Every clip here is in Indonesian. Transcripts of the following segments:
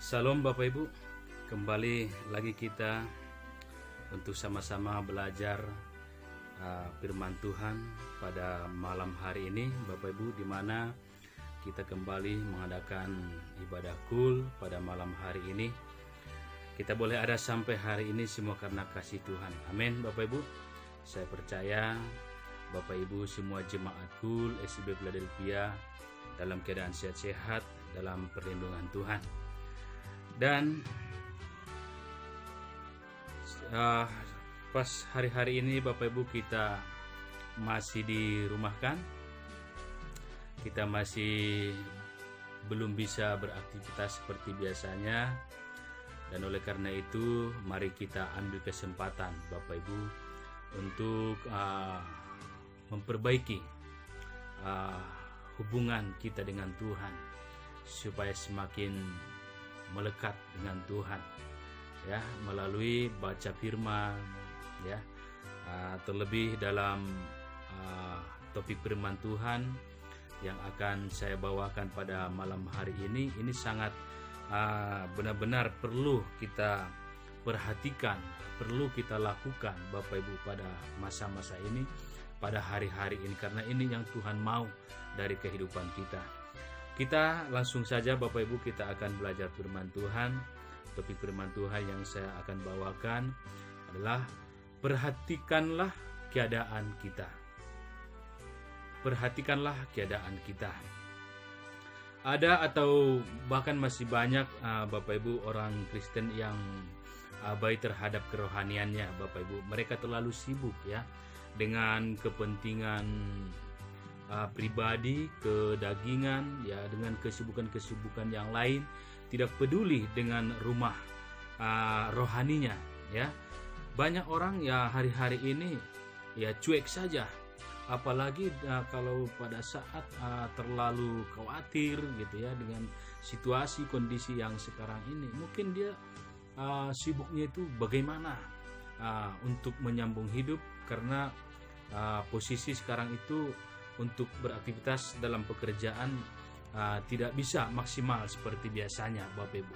Salam Bapak Ibu, kembali lagi kita untuk sama-sama belajar firman Tuhan pada malam hari ini Bapak Ibu, di mana kita kembali mengadakan ibadah kul pada malam hari ini. Kita boleh ada sampai hari ini semua karena kasih Tuhan. Amin Bapak Ibu. Saya percaya Bapak Ibu semua jemaat kul SIB Philadelphia dalam keadaan sehat-sehat dalam perlindungan Tuhan. Dan pas hari-hari ini Bapak Ibu kita masih dirumahkan, kita masih belum bisa beraktivitas seperti biasanya, dan oleh karena itu mari kita ambil kesempatan Bapak Ibu untuk memperbaiki hubungan kita dengan Tuhan supaya semakin melekat dengan Tuhan, ya, melalui baca firman, ya, terlebih dalam topik firman Tuhan yang akan saya bawakan pada malam hari ini sangat benar-benar perlu kita perhatikan, perlu kita lakukan Bapak Ibu pada masa-masa ini, pada hari-hari ini, karena ini yang Tuhan mau dari kehidupan kita. Kita langsung saja Bapak Ibu, kita akan belajar firman Tuhan. Topik firman Tuhan yang saya akan bawakan adalah perhatikanlah keadaan kita. Perhatikanlah keadaan kita. Ada atau bahkan masih banyak Bapak Ibu orang Kristen yang abai terhadap kerohaniannya Bapak Ibu. Mereka terlalu sibuk ya dengan kepentingan pribadi, kedagingan, ya, dengan kesibukan-kesibukan yang lain, tidak peduli dengan rumah rohaninya, ya. Banyak orang ya hari-hari ini ya cuek saja, apalagi kalau pada saat terlalu khawatir gitu ya dengan situasi kondisi yang sekarang ini, mungkin dia sibuknya itu bagaimana untuk menyambung hidup, karena posisi sekarang itu untuk beraktivitas dalam pekerjaan tidak bisa maksimal seperti biasanya Bapak Ibu.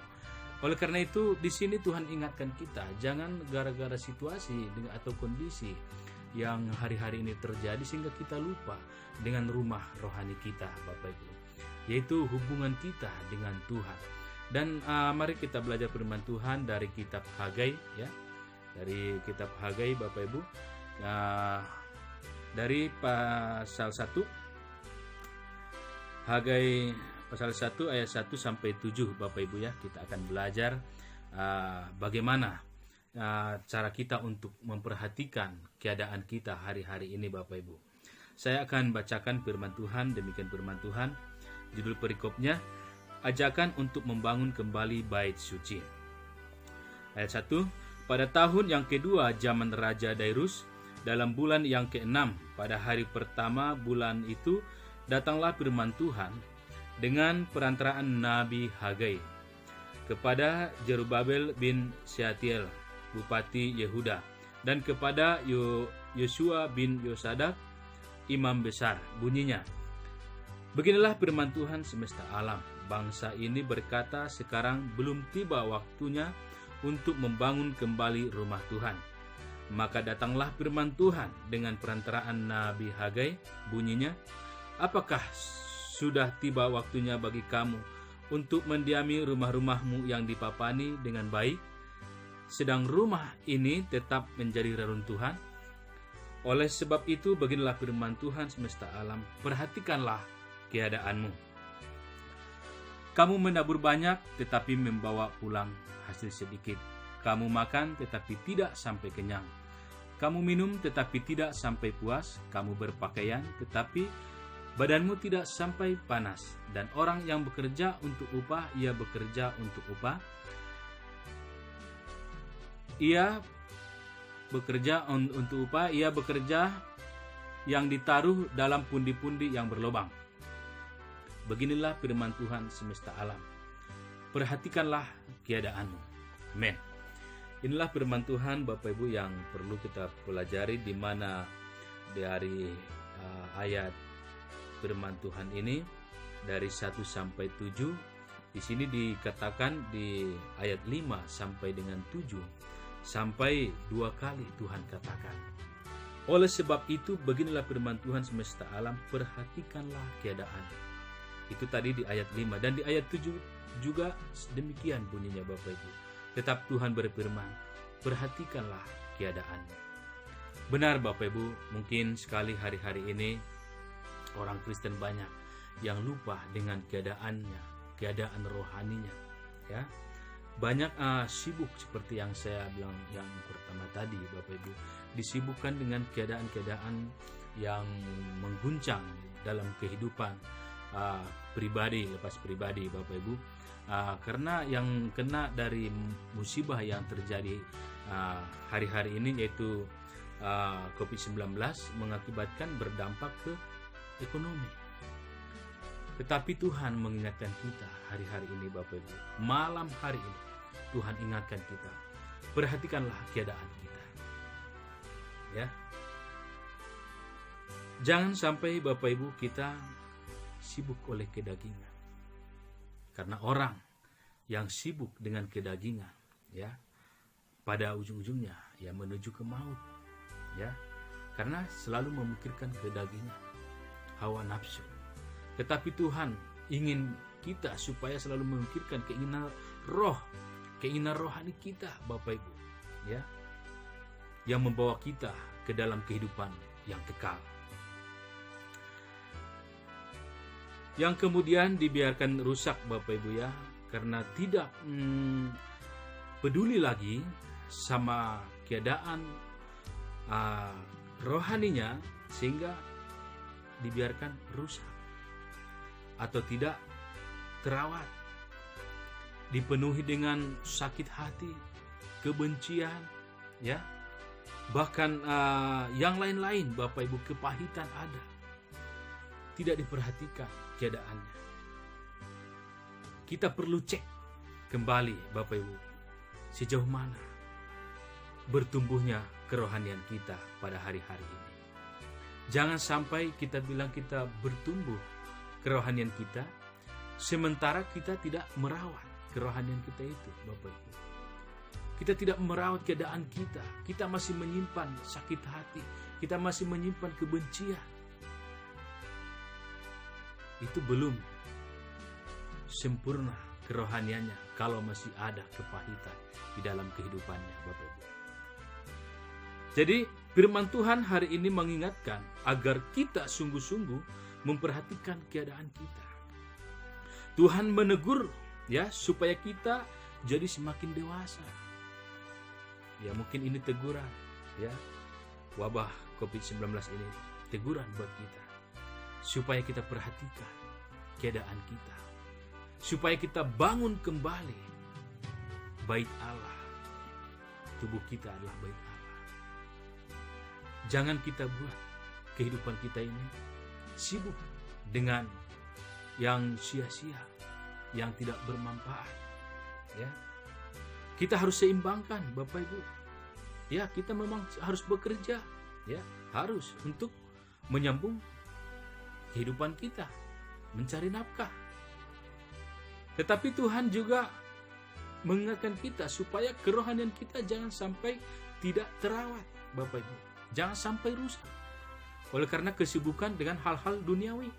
Oleh karena itu di sini Tuhan ingatkan kita, jangan gara-gara situasi atau kondisi yang hari-hari ini terjadi sehingga kita lupa dengan rumah rohani kita Bapak Ibu, yaitu hubungan kita dengan Tuhan. Dan mari kita belajar firman Tuhan dari kitab Hagai, ya. Dari kitab Hagai Bapak Ibu. Dari pasal 1, Hagai pasal 1 ayat 1 sampai 7 Bapak Ibu, ya. Kita akan belajar bagaimana cara kita untuk memperhatikan keadaan kita hari-hari ini Bapak Ibu. Saya akan bacakan firman Tuhan, demikian firman Tuhan. Judul perikopnya, ajakan untuk membangun kembali bait suci. Ayat 1, pada tahun yang kedua zaman Raja Dairus, dalam bulan yang ke-6, pada hari pertama bulan itu, datanglah firman Tuhan dengan perantaraan Nabi Hagai kepada Jerubabel bin Shealtiel, Bupati Yehuda, dan kepada Yosua bin Yosadak, Imam Besar. Bunyinya, beginilah firman Tuhan semesta alam. Bangsa ini berkata, sekarang belum tiba waktunya untuk membangun kembali rumah Tuhan. Maka datanglah firman Tuhan dengan perantaraan Nabi Hagai, bunyinya, apakah sudah tiba waktunya bagi kamu untuk mendiami rumah-rumahmu yang dipapani dengan baik, sedang rumah ini tetap menjadi reruntuhan? Oleh sebab itu beginilah firman Tuhan semesta alam, perhatikanlah keadaanmu. Kamu menabur banyak tetapi membawa pulang hasil sedikit. Kamu makan tetapi tidak sampai kenyang. Kamu minum tetapi tidak sampai puas. Kamu berpakaian tetapi badanmu tidak sampai panas. Dan orang yang bekerja untuk upah, ia bekerja untuk upah. Ia bekerja untuk upah, ia bekerja yang ditaruh dalam pundi-pundi yang berlobang. Beginilah firman Tuhan semesta alam. Perhatikanlah keadaanmu. Amin. Inilah firman Tuhan Bapak Ibu yang perlu kita pelajari, di mana dari ayat firman Tuhan ini dari 1 sampai 7 Di sini dikatakan di ayat 5 sampai dengan 7, sampai 2 kali Tuhan katakan, oleh sebab itu beginilah firman Tuhan semesta alam, perhatikanlah keadaan. Itu tadi di ayat 5. Dan di ayat 7 juga demikian bunyinya Bapak Ibu. Tetap Tuhan berfirman, perhatikanlah keadaan. Benar Bapak Ibu, mungkin sekali hari-hari ini orang Kristen banyak yang lupa dengan keadaannya, keadaan rohaninya, ya. Banyak sibuk seperti yang saya bilang yang pertama tadi Bapak Ibu, disibukkan dengan keadaan-keadaan yang mengguncang dalam kehidupan pribadi, lepas pribadi Bapak Ibu, karena yang kena dari musibah yang terjadi hari-hari ini, yaitu COVID-19, mengakibatkan berdampak ke ekonomi. Tetapi Tuhan mengingatkan kita hari-hari ini Bapak Ibu, malam hari ini Tuhan ingatkan kita, perhatikanlah keadaan kita, ya. Jangan sampai Bapak Ibu kita sibuk oleh kedagingan. Karena orang yang sibuk dengan kedagingan, ya, pada ujung-ujungnya ya menuju ke maut, ya. Karena selalu memikirkan kedagingan, hawa nafsu. Tetapi Tuhan ingin kita supaya selalu memikirkan keinginan rohani kita Bapak Ibu, ya, yang membawa kita ke dalam kehidupan yang kekal, yang kemudian dibiarkan rusak Bapak Ibu, ya, karena tidak peduli lagi sama keadaan rohaninya, sehingga dibiarkan rusak atau tidak terawat, dipenuhi dengan sakit hati, kebencian, ya, bahkan yang lain-lain Bapak Ibu, kepahitan ada, tidak diperhatikan keadaannya. Kita perlu cek kembali Bapak Ibu, sejauh mana bertumbuhnya kerohanian kita pada hari-hari ini. Jangan sampai kita bilang kita bertumbuh kerohanian kita, sementara kita tidak merawat kerohanian kita itu Bapak Ibu. Kita tidak merawat keadaan kita, kita masih menyimpan sakit hati, kita masih menyimpan kebencian. Itu belum sempurna kerohaniannya kalau masih ada kepahitan di dalam kehidupannya Bapak Ibu. Jadi firman Tuhan hari ini mengingatkan agar kita sungguh-sungguh memperhatikan keadaan kita. Tuhan menegur, ya, supaya kita jadi semakin dewasa. Ya, mungkin ini teguran, ya, wabah COVID-19 ini teguran buat kita, supaya kita perhatikan keadaan kita, supaya kita bangun kembali bait Allah. Tubuh kita adalah bait Allah. Jangan kita buat kehidupan kita ini sibuk dengan yang sia-sia, yang tidak bermanfaat, ya. Kita harus seimbangkan Bapak Ibu, ya. Kita memang harus bekerja, ya, harus untuk menyambung kehidupan kita, mencari nafkah. Tetapi Tuhan juga mengingatkan kita supaya kerohanian kita jangan sampai tidak terawat Bapak Ibu, jangan sampai rusak oleh karena kesibukan dengan hal-hal duniawi.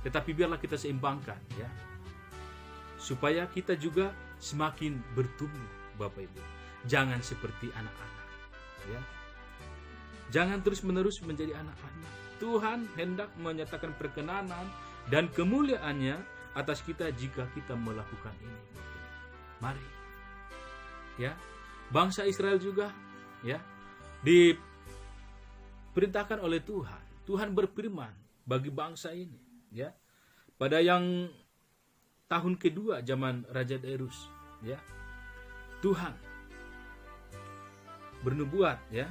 Tetapi biarlah kita seimbangkan, ya, supaya kita juga semakin bertumbuh Bapak Ibu. Jangan seperti anak-anak, ya. Jangan terus-menerus menjadi anak-anak. Tuhan hendak menyatakan perkenanan dan kemuliaannya atas kita jika kita melakukan ini. Mari, ya. Bangsa Israel juga, ya, diperintahkan oleh Tuhan. Tuhan berfirman bagi bangsa ini, ya, pada yang tahun kedua zaman Raja Dairus, ya, Tuhan bernubuat, ya.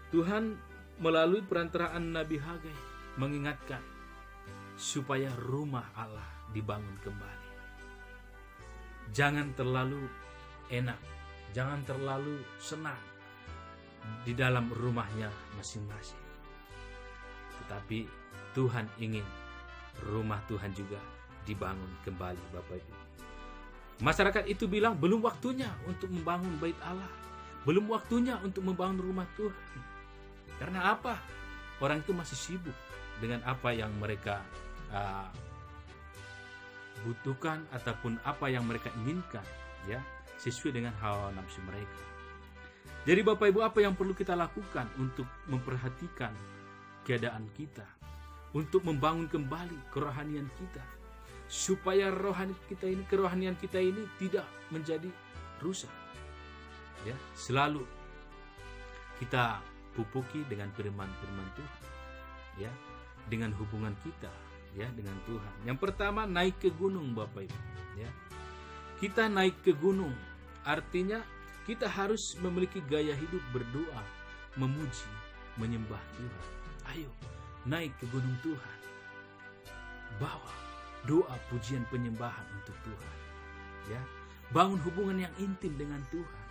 Tuhan melalui perantaraan Nabi Hagai mengingatkan supaya rumah Allah dibangun kembali. Jangan terlalu enak, jangan terlalu senang di dalam rumahnya masing-masing. Tetapi Tuhan ingin rumah Tuhan juga dibangun kembali, Bapak Ibu. Masyarakat itu bilang belum waktunya untuk membangun bait Allah, belum waktunya untuk membangun rumah Tuhan. Karena apa? Orang itu masih sibuk dengan apa yang mereka butuhkan ataupun apa yang mereka inginkan, ya, sesuai dengan hawa nafsu mereka. Jadi Bapak Ibu, apa yang perlu kita lakukan untuk memperhatikan keadaan kita, untuk membangun kembali kerohanian kita, supaya kerohanian kita ini tidak menjadi rusak, ya, selalu kita pupuki dengan firman-firman Tuhan, ya, dengan hubungan kita, ya, dengan Tuhan. Yang pertama, naik ke gunung, Bapak Ibu, ya. Kita naik ke gunung artinya kita harus memiliki gaya hidup berdoa, memuji, menyembah Tuhan. Ayo naik ke gunung Tuhan, bawa doa, pujian, penyembahan untuk Tuhan, ya. Bangun hubungan yang intim dengan Tuhan.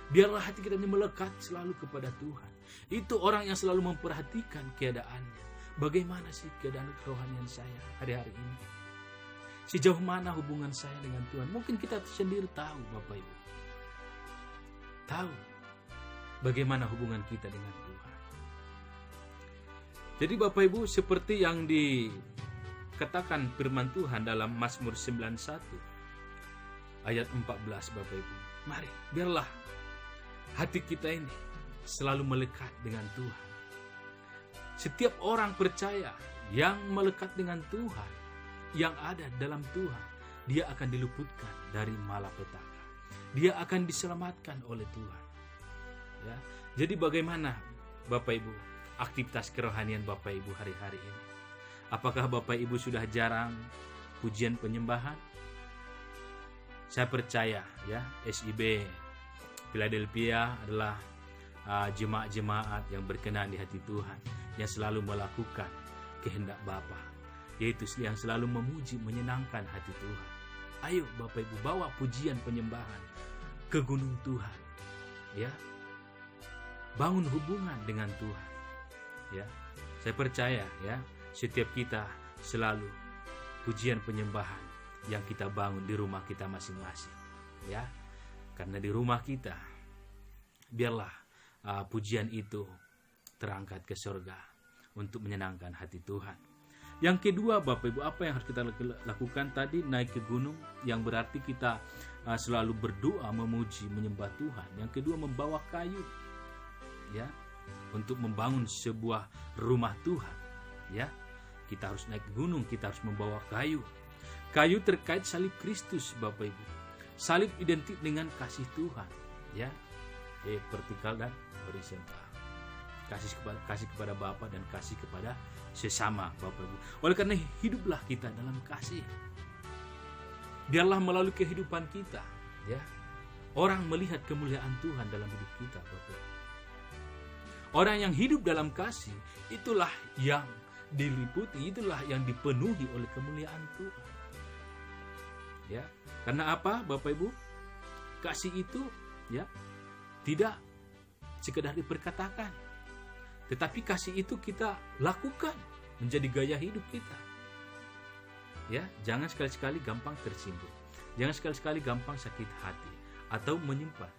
Biarlah hati kita ini melekat selalu kepada Tuhan. Itu orang yang selalu memperhatikan keadaannya. Bagaimana sih keadaan kerohanian saya hari-hari ini? Sejauh mana hubungan saya dengan Tuhan? Mungkin kita sendiri tahu, Bapak Ibu. Tahu bagaimana hubungan kita dengan Tuhan. Jadi Bapak Ibu, seperti yang dikatakan firman Tuhan dalam Mazmur 91 ayat 14, Bapak Ibu. Mari, biarlah hati kita ini selalu melekat dengan Tuhan. Setiap orang percaya yang melekat dengan Tuhan, yang ada dalam Tuhan, dia akan diluputkan dari malapetaka. Dia akan diselamatkan oleh Tuhan. Ya. Jadi bagaimana Bapak Ibu aktivitas kerohanian Bapak Ibu hari-hari ini? Apakah Bapak Ibu sudah jarang pujian penyembahan? Saya percaya, ya, SIB Philadelphia adalah jemaat-jemaat yang berkenan di hati Tuhan, yang selalu melakukan kehendak Bapa, yaitu yang selalu memuji, menyenangkan hati Tuhan. Ayo Bapak Ibu, bawa pujian penyembahan ke gunung Tuhan, ya. Bangun hubungan dengan Tuhan, ya. Saya percaya, ya, setiap kita selalu pujian penyembahan yang kita bangun di rumah kita masing-masing, ya. Karena di rumah kita, biarlah pujian itu terangkat ke surga untuk menyenangkan hati Tuhan. Yang kedua, Bapak Ibu, apa yang harus kita lakukan tadi? Naik ke gunung, yang berarti kita selalu berdoa, memuji, menyembah Tuhan. Yang kedua, membawa kayu, ya, untuk membangun sebuah rumah Tuhan, ya. Kita harus naik ke gunung, kita harus membawa kayu. Kayu terkait salib Kristus, Bapak Ibu. Salib identik dengan kasih Tuhan, ya, vertikal dan horizontal. Kasih kepada Bapa dan kasih kepada sesama, Bapak Ibu. Oleh karena hiduplah kita dalam kasih. Biarlah melalui kehidupan kita, ya, orang melihat kemuliaan Tuhan dalam hidup kita, Bapak Ibu. Orang yang hidup dalam kasih, itulah yang diliputi, itulah yang dipenuhi oleh kemuliaan Tuhan. Ya, karena apa, Bapak Ibu? Kasih itu, ya, tidak sekedar diperkatakan, tetapi kasih itu kita lakukan menjadi gaya hidup kita. Ya, jangan sekali-sekali gampang tersinggung. Jangan sekali-sekali gampang sakit hati atau menyimpan,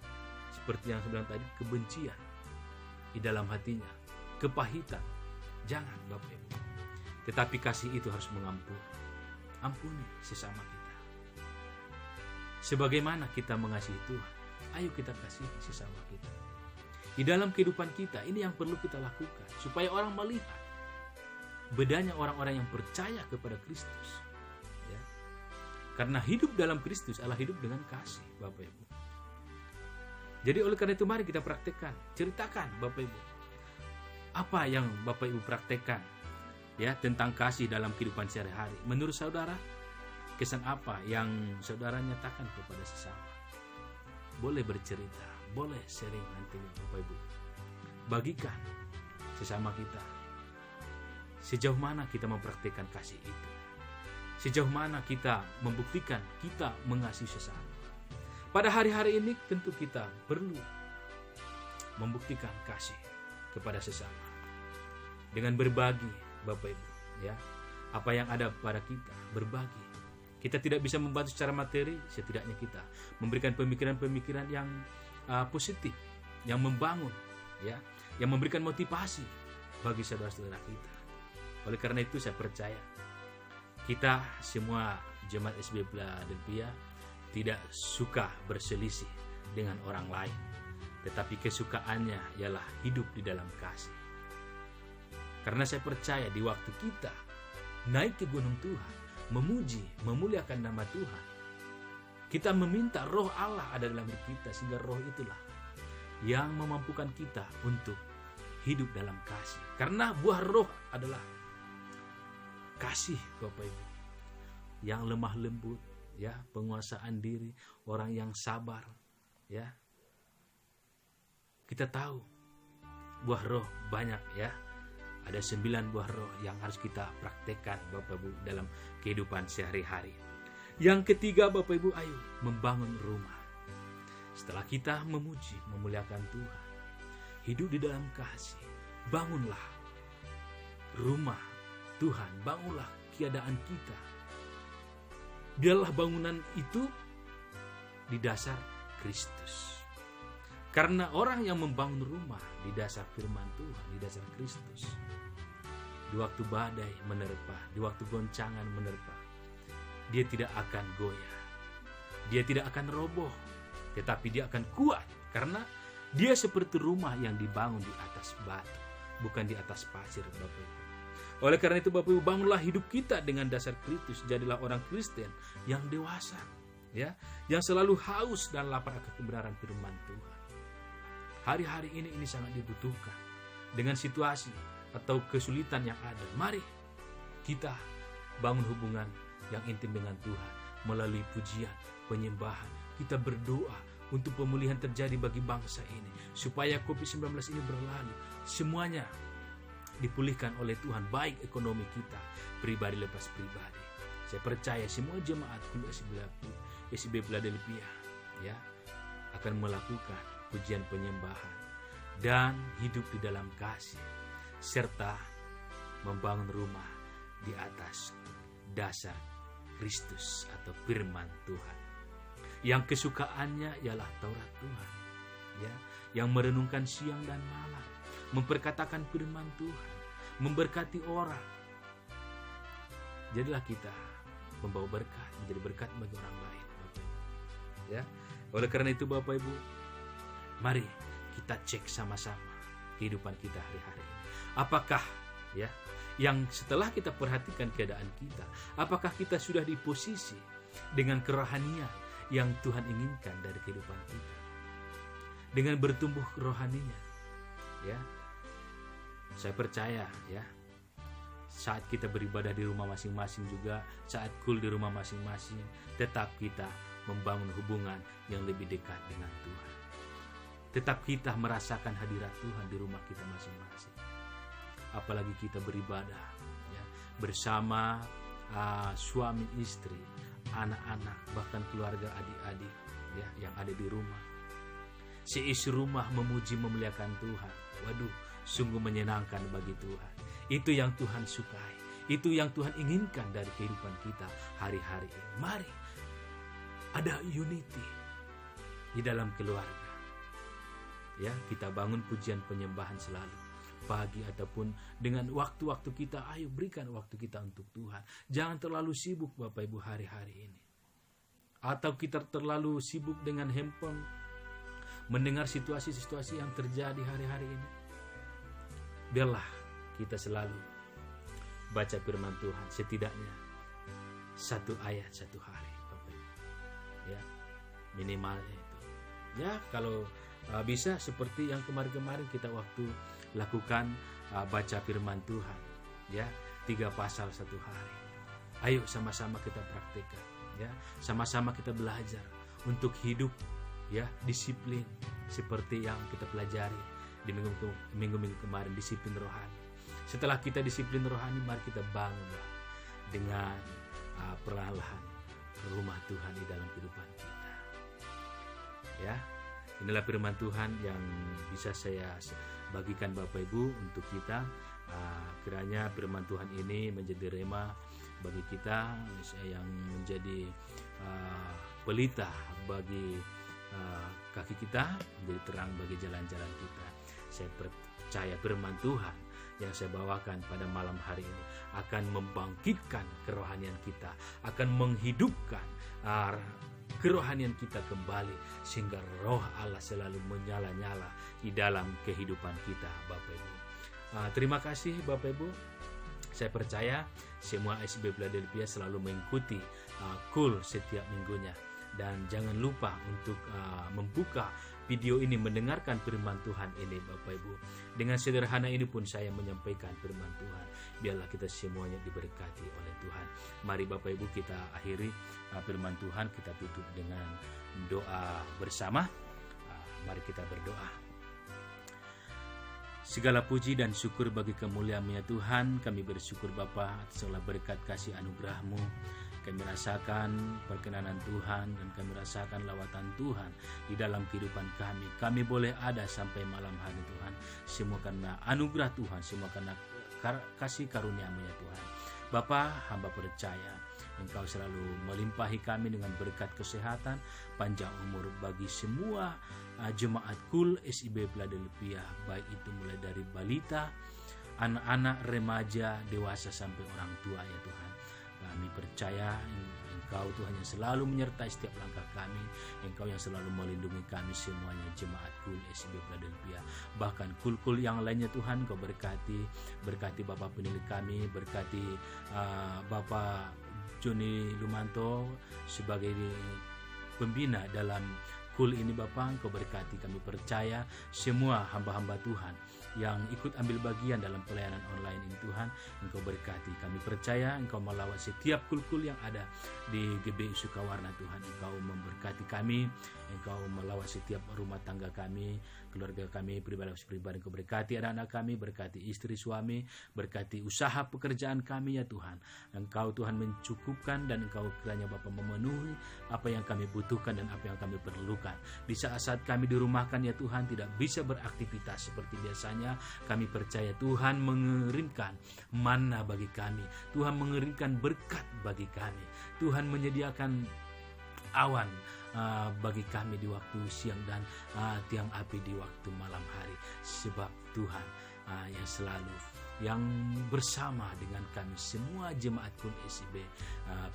seperti yang saya bilang tadi, kebencian di dalam hatinya, kepahitan. Jangan, Bapak Ibu. Tetapi kasih itu harus mengampuni. Ampuni sesama kita. Sebagaimana kita mengasihi Tuhan, ayo kita kasihi sesama kita. Di dalam kehidupan kita, ini yang perlu kita lakukan, supaya orang melihat bedanya orang-orang yang percaya kepada Kristus, ya. Karena hidup dalam Kristus adalah hidup dengan kasih, Bapak Ibu. Jadi oleh karena itu, mari kita praktekkan, ceritakan, Bapak Ibu, apa yang Bapak Ibu praktekkan, ya, tentang kasih dalam kehidupan sehari-hari. Menurut saudara, kesan apa yang saudara nyatakan kepada sesama? Boleh bercerita, boleh sharing nantinya, Bapak Ibu. Bagikan sesama kita. Sejauh mana kita mempraktikkan kasih itu? Sejauh mana kita membuktikan kita mengasihi sesama? Pada hari-hari ini tentu kita perlu membuktikan kasih kepada sesama dengan berbagi, Bapak Ibu, ya. Apa yang ada pada kita, berbagi. Kita tidak bisa membantu secara materi, setidaknya kita memberikan pemikiran-pemikiran yang positif, yang membangun, ya, yang memberikan motivasi bagi saudara-saudara kita. Oleh karena itu saya percaya kita semua jemaat SB Philadelphia tidak suka berselisih dengan orang lain, tetapi kesukaannya ialah hidup di dalam kasih. Karena saya percaya di waktu kita naik ke gunung Tuhan, memuji, memuliakan nama Tuhan, kita meminta roh Allah ada dalam hidup kita, sehingga roh itulah yang memampukan kita untuk hidup dalam kasih. Karena buah roh adalah kasih, Bapak Ibu, yang lemah lembut, ya, penguasaan diri, orang yang sabar, ya. Kita tahu buah roh banyak, ya. Ada 9 buah roh yang harus kita praktekkan, Bapak Ibu, dalam kehidupan sehari-hari. Yang ketiga, Bapak Ibu, ayo membangun rumah. Setelah kita memuji, memuliakan Tuhan, hidup di dalam kasih, bangunlah rumah Tuhan, bangunlah keadaan kita. Biarlah bangunan itu di dasar Kristus. Karena orang yang membangun rumah di dasar firman Tuhan, di dasar Kristus, di waktu badai menerpa, di waktu goncangan menerpa, dia tidak akan goyah, dia tidak akan roboh, tetapi dia akan kuat. Karena dia seperti rumah yang dibangun di atas batu, bukan di atas pasir, Bapak Ibu. Oleh karena itu, Bapak Ibu, bangunlah hidup kita dengan dasar Kristus. Jadilah orang Kristen yang dewasa, ya, yang selalu haus dan lapar akan kebenaran firman Tuhan. Hari-hari ini sangat dibutuhkan. Dengan situasi atau kesulitan yang ada, mari kita bangun hubungan yang intim dengan Tuhan melalui pujian, penyembahan. Kita berdoa untuk pemulihan terjadi bagi bangsa ini, supaya COVID-19 ini berlalu, semuanya dipulihkan oleh Tuhan, baik ekonomi kita, pribadi lepas pribadi. Saya percaya semua jemaat SB Philadelphia, ya, akan melakukan pujian penyembahan dan hidup di dalam kasih, serta membangun rumah di atas dasar Kristus atau firman Tuhan, yang kesukaannya ialah Taurat Tuhan, ya, yang merenungkan siang dan malam, memperkatakan firman Tuhan, memberkati orang. Jadilah kita membawa berkat, menjadi berkat bagi orang lain, Bapak Ibu. Ya, oleh karena itu, Bapak Ibu, mari kita cek sama-sama kehidupan kita hari-hari ini. Apakah, ya, yang setelah kita perhatikan keadaan kita, apakah kita sudah di posisi dengan kerohanian yang Tuhan inginkan dari kehidupan kita, dengan bertumbuh rohaninya, ya. Saya percaya, ya, saat kita beribadah di rumah masing-masing juga, saat kul di rumah masing-masing, tetap kita membangun hubungan yang lebih dekat dengan Tuhan. Tetap kita merasakan hadirat Tuhan di rumah kita masing-masing. Apalagi kita beribadah, ya, bersama suami istri, anak-anak, bahkan keluarga adik-adik, ya, yang ada di rumah. Seisi rumah memuji memuliakan Tuhan. Waduh, sungguh menyenangkan bagi Tuhan. Itu yang Tuhan sukai, itu yang Tuhan inginkan dari kehidupan kita hari-hari ini. Mari ada unity di dalam keluarga, ya, kita bangun pujian penyembahan selalu, pagi ataupun dengan waktu-waktu kita. Ayo berikan waktu kita untuk Tuhan. Jangan terlalu sibuk, Bapak Ibu, hari-hari ini, atau kita terlalu sibuk dengan handphone, mendengar situasi-situasi yang terjadi hari-hari ini. Biarlah kita selalu baca firman Tuhan, setidaknya 1 ayat 1 hari, Bapak Ibu, ya, minimalnya itu, ya. Kalau bisa seperti yang kemarin-kemarin kita waktu lakukan baca firman Tuhan, ya, 3 pasal 1 hari. Ayo sama-sama kita praktekkan, ya, sama-sama kita belajar untuk hidup, ya, disiplin seperti yang kita pelajari di minggu-minggu kemarin, disiplin rohani. Setelah kita disiplin rohani, mari kita bangunlah dengan perlahan rumah Tuhan di dalam kehidupan kita, ya. Inilah firman Tuhan yang bisa saya bagikan, Bapak Ibu, untuk kita. Kiranya firman Tuhan ini menjadi rema bagi kita, yang menjadi pelita bagi kaki kita, menjadi terang bagi jalan-jalan kita. Saya percaya firman Tuhan yang saya bawakan pada malam hari ini akan membangkitkan kerohanian kita, akan menghidupkan kerohanian kita kembali, sehingga roh Allah selalu menyala-nyala di dalam kehidupan kita, Bapak Ibu. Terima kasih Bapak Ibu. Saya percaya semua SB Philadelphia selalu mengikuti Cool setiap minggunya. Dan jangan lupa untuk membuka video ini, mendengarkan firman Tuhan ini, Bapak Ibu. Dengan sederhana ini pun saya menyampaikan firman Tuhan. Biarlah kita semuanya diberkati oleh Tuhan. Mari Bapak Ibu kita akhiri firman Tuhan, kita tutup dengan doa bersama. Mari kita berdoa. Segala puji dan syukur bagi kemuliaan-Nya Tuhan. Kami bersyukur Bapa atas segala berkat kasih anugerah-Mu. Kami rasakan perkenanan Tuhan dan kami rasakan lawatan Tuhan di dalam kehidupan kami. Kami boleh ada sampai malam hari Tuhan. Semua karena anugerah Tuhan, semua karena kasih karunia-Mu ya Tuhan. Bapa, hamba percaya Engkau selalu melimpahi kami dengan berkat kesehatan, panjang umur bagi semua jemaat Cool SIB Philadelphia, baik itu mulai dari balita, anak-anak, remaja, dewasa sampai orang tua ya Tuhan. Kami percaya Engkau Tuhan yang selalu menyertai setiap langkah kami. Engkau yang selalu melindungi kami semuanya, jemaat Cool SIB Philadelphia. Bahkan Cool yang lainnya Tuhan, Engkau berkati Bapak penilik kami, berkati Bapak Joni Lumanto sebagai pembina dalam Cool ini Bapak. Engkau berkati, kami percaya semua hamba-hamba Tuhan yang ikut ambil bagian dalam pelayanan online ini Tuhan, Engkau berkati. Kami percaya Engkau melawat setiap kul-kul yang ada di GBI Sukawarna Tuhan. Engkau memberkati kami, Engkau melawat setiap rumah tangga kami, keluarga kami, pribadi-pribadi. Engkau berkati anak-anak kami, berkati istri suami, berkati usaha pekerjaan kami ya Tuhan. Engkau Tuhan mencukupkan dan Engkau kiranya Bapa memenuhi apa yang kami butuhkan dan apa yang kami perlukan. Di saat-saat kami dirumahkan ya Tuhan, tidak bisa beraktivitas seperti biasanya, kami percaya Tuhan mengirimkan manna bagi kami, Tuhan mengirimkan berkat bagi kami, Tuhan menyediakan awan bagi kami di waktu siang dan tiang api di waktu malam hari. Sebab Tuhan yang selalu yang bersama dengan kami semua jemaat Cool SIB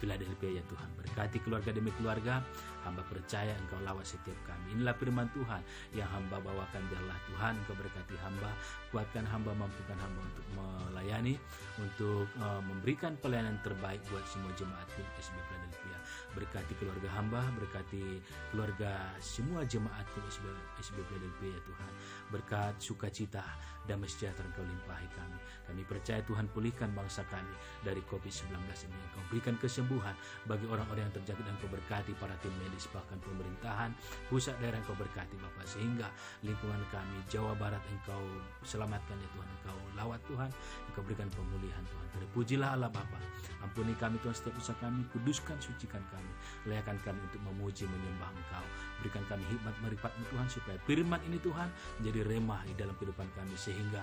Philadelphia ya Tuhan. Berkati keluarga demi keluarga, hamba percaya Engkau lawat setiap kami. Inilah firman Tuhan yang hamba bawakan. Biarlah Tuhan Engkau berkati hamba, kuatkan hamba, mampukan hamba untuk melayani, untuk memberikan pelayanan terbaik buat semua jemaat Cool SIB Philadelphia. Berkati keluarga hamba, berkati keluarga semua jemaat Cool SIB Philadelphia ya Tuhan. Berkat sukacita, damai sejahtera Engkau limpahi kami. Kami percaya Tuhan pulihkan bangsa kami dari COVID-19 ini. Engkau berikan kesembuhan bagi orang-orang yang terjangkit dan Engkau berkati para tim medis, bahkan pemerintahan pusat daerah Engkau berkati Bapak, sehingga lingkungan kami Jawa Barat Engkau selamatkan ya Tuhan. Engkau lawat Tuhan, Engkau berikan pemulihan Tuhan. Terpujilah Allah Bapa. Ampuni kami Tuhan setiap usaha kami, kuduskan, sucikan kami, layakan kami untuk memuji menyembah Engkau. Berikan kami hikmat marifat-Mu Tuhan, supaya firman ini Tuhan menjadi remah di dalam kehidupan kami, sehingga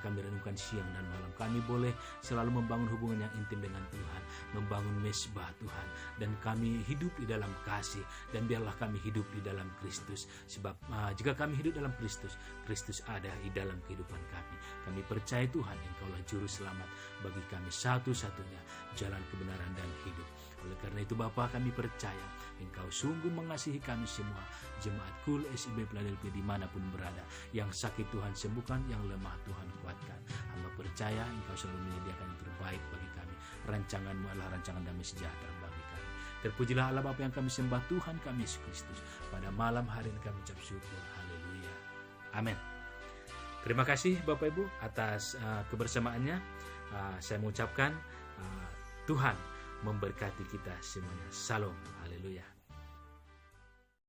kami renungkan siang dan malam. Kami boleh selalu membangun hubungan yang intim dengan Tuhan, membangun mesbah Tuhan, dan kami hidup di dalam kasih, dan biarlah kami hidup di dalam Kristus. Sebab jika kami hidup dalam Kristus, Kristus ada di dalam kehidupan kami. Kami percaya Tuhan Engkaulah juru selamat bagi kami, satu-satunya jalan kebenaran dan hidup. Oleh karena itu Bapa, kami percaya Engkau sungguh mengasihi kami semua, jemaat Cool SIB Philadelphia dimanapun berada. Yang sakit Tuhan sembuhkan, yang lemah Tuhan kuatkan. Hamba percaya Engkau selalu menyediakan yang terbaik bagi kami. Rancangan-Mu adalah rancangan damai sejahtera bagi kami. Terpujilah Allah Bapa yang kami sembah, Tuhan kami Yesus Kristus. Pada malam hari ini kami ucap syukur. Haleluya. Amin. Terima kasih Bapak Ibu atas kebersamaannya. Saya mengucapkan Tuhan memberkati kita semuanya. Salam. Haleluya.